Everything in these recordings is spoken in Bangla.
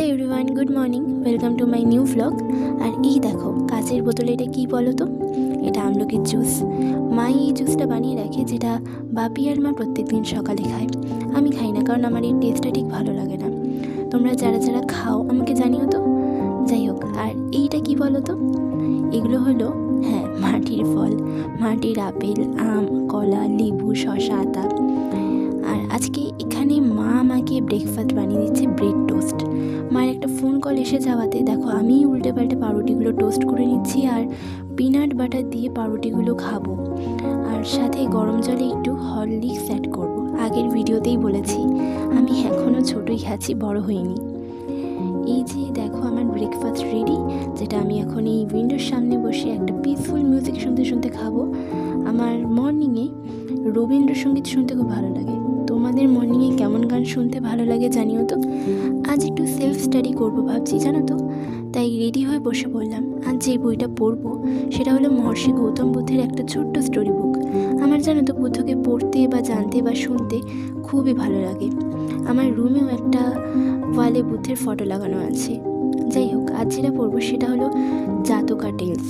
Hello everyone, good morning, welcome to my new vlog. আর এই দেখো কাচের বোতলে এটা কী বলো তো? এটা আমলকির জুস। মা এই জুসটা বানিয়ে রাখে, যেটা বাপি আর মা প্রত্যেক দিন সকালে খায়। আমি খাই না, কারণ আমার এই টেস্টটা ঠিক ভালো লাগে না। তোমরা যারা যারা খাও আমাকে জানিও তো। যাই হোক, আর এইটা কি বলো তো? এগুলো হলো, হ্যাঁ, মাটির ফল, মাটির আপেল, আম, কলা, লেবু, শসা, আতা। আর আজকে এখানে মা আমাকে ব্রেকফাস্ট বানিয়ে দিচ্ছে, ব্রেড টোস্ট। মায়ের একটা ফোন কল এসে যাওয়াতে দেখো আমি উল্টে পাল্টে পাউরুটিগুলো টোস্ট করে নিচ্ছি আর পিনাট বাটার দিয়ে পাউরুটিগুলো খাবো। আর সাথে গরম জলে একটু হরলিক্স অ্যাড করব। আগের ভিডিওতেই বলেছি আমি এখনও ছোটোই খাচ্ছি, বড় হইনি। এই যে দেখো আমার ব্রেকফাস্ট রেডি, যেটা আমি এখন এই উইন্ডোর সামনে বসে একটা পিসফুল মিউজিক শুনতে শুনতে খাবো। আমার মর্নিংয়ে রবীন্দ্রসঙ্গীত শুনতে খুব ভালো লাগে। তোমাদের মর্নিংয়ে কেমন গান শুনতে ভালো লাগে জানিও তো। আজ একটু সেলফ স্টাডি করবো ভাবছি, জানো তো। তাই রেডি হয়ে বসে পড়লাম। আজ যে বইটা পড়বো সেটা হলো মহর্ষি গৌতম বুদ্ধের একটা ছোট্ট স্টোরি বুক। আমার জানো তো বুদ্ধকে পড়তে বা জানতে বা শুনতে খুবই ভালো লাগে। আমার রুমেও একটা ওয়ালে বুদ্ধের ফটো লাগানো আছে। যাই হোক, আজ যেটা পড়বো সেটা হলো জাতকা টেলস।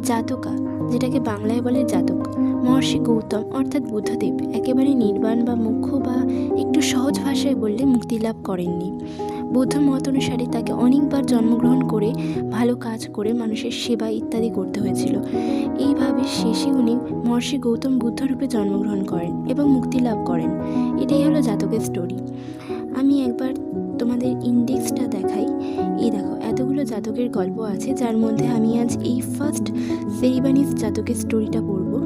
জাতকা, যেটাকে বাংলায় বলে জাতক। মহর্ষি গৌতম অর্থাৎ বুদ্ধদেব একেবারে নির্বাণ বা মুখ্য বা একটু সহজ ভাষায় বললে মুক্তি লাভ করেননি। বৌদ্ধ মত অনুসারে তাকে অনেকবার জন্মগ্রহণ করে ভালো কাজ করে মানুষের সেবা ইত্যাদি করতে হয়েছিল। এইভাবে শেষে উনি মহর্ষি গৌতম বুদ্ধরূপে জন্মগ্রহণ করেন এবং মুক্তি লাভ করেন। এটাই হলো জাতকের স্টোরি। আমি একবার তোমাদের ইন্ডেক্সটা দেখাই। এই দেখো এতগুলো জাতকের গল্প আছে, যার মধ্যে আমি আজ এই ফার্স্ট সেরিবানিস জাতকের স্টোরিটা পড়বো।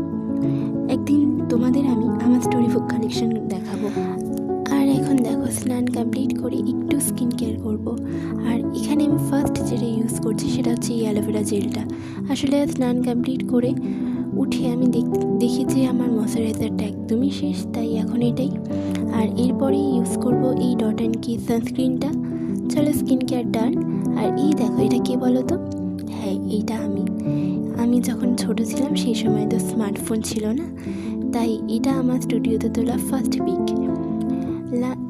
একদিন তোমাদের আমি আমার স্টোরি বুক কালেকশন দেখাবো। আর এখন দেখো স্নান কমপ্লিট করে একটু স্কিন কেয়ার করবো। আর এখানে আমি ফার্স্ট যেটা ইউজ করছি সেটা হচ্ছে এই অ্যালোভেরা জেলটা। আসলে স্নান কমপ্লিট করে উঠে আমি দেখি যে আমার ময়শ্চারাইজারটা একদমই শেষ, তাই এখন এটাই। আর এরপরেই ইউজ করব এই ডট অ্যান্ড কি সানস্ক্রিনটা। চলো স্কিন কেয়ার ডান। আর এই দেখো এটা কে বলো তো? হ্যাঁ, এইটা আমি যখন ছোট ছিলাম সেই সময় তো স্মার্টফোন ছিল না, তাই এটা আমার স্টুডিওতে তোলা ফার্স্ট পিক।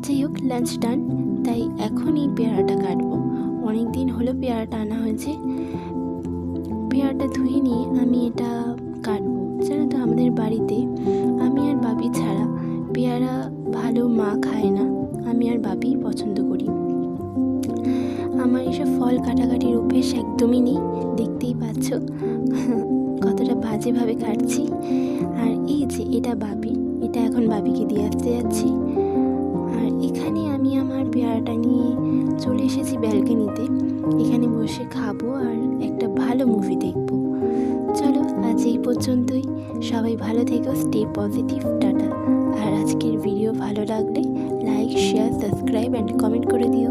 যাই হোক, লাঞ্চ ডান, তাই এখন এই পেয়ারাটা কাটবো। অনেক দিন হলো পেয়ারাটা আনা হয়েছে। পেয়ারাটা ধুয়ে নিয়ে আমি এটা কাটবো। জানো তো আমাদের বাড়িতে আমি আর বাপি ছাড়া পেয়ারা ভালো মা খায় না, আমি আর বাপি পছন্দ করি। আমার এসব ফল কাটাকাটির অভ্যেস একদমই নেই, দেখতেই পাচ্ছ কতটা বাজেভাবে কাটছি। আর এই যে এটা বাপি, এটা এখন বাপিকে দিয়ে আসতে যাচ্ছি। আর এখানে আমি আমার পেয়ারাটা নিয়ে চলে এসেছি ব্যালকনিতে। এখানে বসে খাবো আর একটা ভালো মুভি দেখবো। চলো আজ এই পর্যন্তই। সবাই ভালো থেকো, স্টে পজিটিভ, টাটা। আর আজকের ভিডিও ভালো লাগলে like, share, subscribe and comment করে দিও।